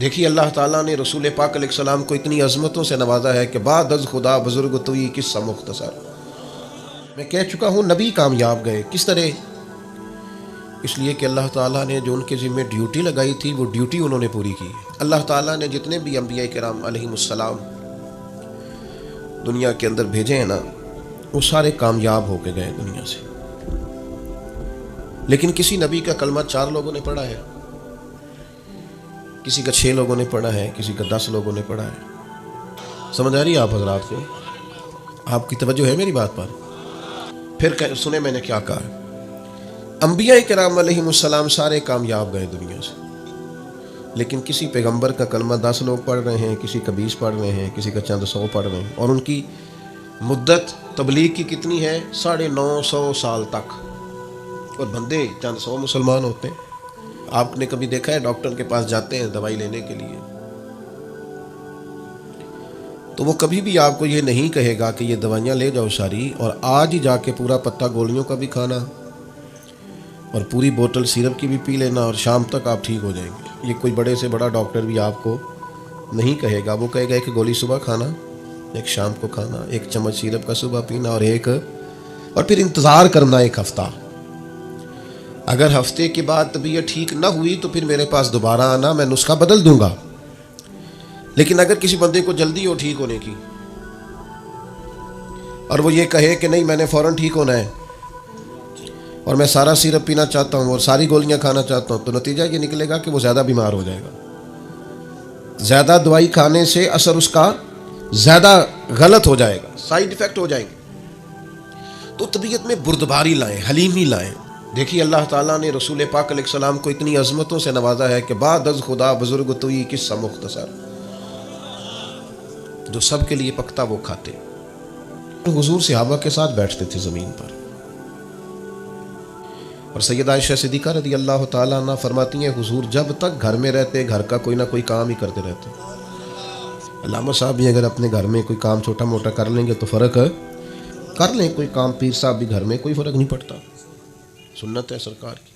دیکھیے اللہ تعالیٰ نے رسول پاک علیہ السلام کو اتنی عظمتوں سے نوازا ہے کہ بعد از خدا بزرگ توئی قصہ مختصر. میں کہہ چکا ہوں نبی کامیاب گئے. کس طرح؟ اس لیے کہ اللہ تعالیٰ نے جو ان کے ذمہ ڈیوٹی لگائی تھی وہ ڈیوٹی انہوں نے پوری کی. اللہ تعالیٰ نے جتنے بھی انبیاء کرام علیہم السلام دنیا کے اندر بھیجے ہیں نا، وہ سارے کامیاب ہو کے گئے دنیا سے. لیکن کسی نبی کا کلمہ 4 لوگوں نے پڑھا ہے، کسی کا 6 لوگوں نے پڑھا ہے، کسی کا 10 لوگوں نے پڑھا ہے. سمجھ آ رہی ہے آپ حضرات کو؟ آپ کی توجہ ہے میری بات پر؟ پھر سنیں میں نے کیا کہا. انبیاء کرام علیہم السلام سارے کامیاب گئے دنیا سے، لیکن کسی پیغمبر کا کلمہ 10 لوگ پڑھ رہے ہیں، کسی کا 20 پڑھ رہے ہیں، کسی کا چند 100 پڑھ رہے ہیں. اور ان کی مدت تبلیغ کی کتنی ہے؟ 950 سال تک. اور بندے چند 100 مسلمان ہوتے ہیں. آپ نے کبھی دیکھا ہے ڈاکٹر کے پاس جاتے ہیں دوائی لینے کے لیے تو وہ کبھی بھی آپ کو یہ نہیں کہے گا کہ یہ دوائیاں لے جاؤ ساری، اور آج ہی جا کے پورا پتا گولیوں کا بھی کھانا اور پوری بوتل سیرپ کی بھی پی لینا اور شام تک آپ ٹھیک ہو جائیں گے. یہ کوئی بڑے سے بڑا ڈاکٹر بھی آپ کو نہیں کہے گا. وہ کہے گا ایک گولی صبح کھانا، ایک شام کو کھانا، 1 چمچ سیرپ کا صبح پینا اور پھر انتظار کرنا 1 ہفتہ. اگر ہفتے کے بعد طبیعت ٹھیک نہ ہوئی تو پھر میرے پاس دوبارہ آنا، میں نسخہ بدل دوں گا. لیکن اگر کسی بندے کو جلدی ہو ٹھیک ہونے کی اور وہ یہ کہے کہ نہیں میں نے فوراً ٹھیک ہونا ہے اور میں سارا سیرپ پینا چاہتا ہوں اور ساری گولیاں کھانا چاہتا ہوں، تو نتیجہ یہ نکلے گا کہ وہ زیادہ بیمار ہو جائے گا. زیادہ دوائی کھانے سے اثر اس کا زیادہ غلط ہو جائے گا، سائیڈ ایفیکٹ ہو جائیں گے. تو طبیعت میں بردباری لائیں، حلیمی لائیں. دیکھیے اللہ تعالیٰ نے رسول پاک علیہ السلام کو اتنی عظمتوں سے نوازا ہے کہ بعد از خدا بزرگ توئی قصہ مختصر. جو سب کے لیے پکتا وہ کھاتے. حضور صحابہ کے ساتھ بیٹھتے تھے زمین پر. اور سیدہ عائشہ صدیقہ رضی اللہ تعالیٰ عنہ فرماتی ہیں حضور جب تک گھر میں رہتے گھر کا کوئی نہ کوئی کام ہی کرتے رہتے. علامہ صاحب بھی اگر اپنے گھر میں کوئی کام چھوٹا موٹا کر لیں گے تو فرق کر لیں، کوئی کام پیر صاحب بھی گھر میں، کوئی فرق نہیں پڑتا. سنت ہے سرکار کی.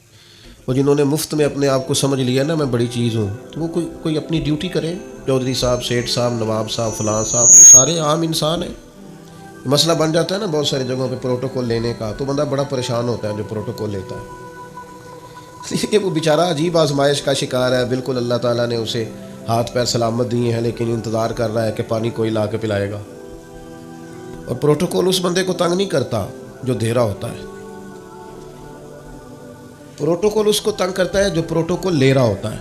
وہ جنہوں نے مفت میں اپنے آپ کو سمجھ لیا نا میں بڑی چیز ہوں، تو وہ کوئی اپنی ڈیوٹی کرے. چودھری صاحب، سیٹھ صاحب، نواب صاحب، فلاں صاحب، سارے عام انسان ہیں. مسئلہ بن جاتا ہے نا بہت ساری جگہوں پہ پروٹوکول لینے کا، تو بندہ بڑا پریشان ہوتا ہے جو پروٹوکول لیتا ہے. کہ وہ بیچارہ عجیب آزمائش کا شکار ہے. بالکل اللہ تعالیٰ نے اسے ہاتھ پیر سلامت دیے ہیں، لیکن انتظار کر رہا ہے کہ پانی کوئی لا کے پلائے گا. اور پروٹوکول اس بندے کو تنگ نہیں کرتا جو دے رہا ہوتا ہے، پروٹوکول اس کو تنگ کرتا ہے جو پروٹوکول لے رہا ہوتا ہے.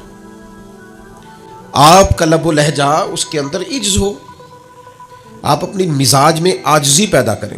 آپ کا لب و لہجہ اس کے اندر عجز ہو، آپ اپنی مزاج میں عاجزی پیدا کریں.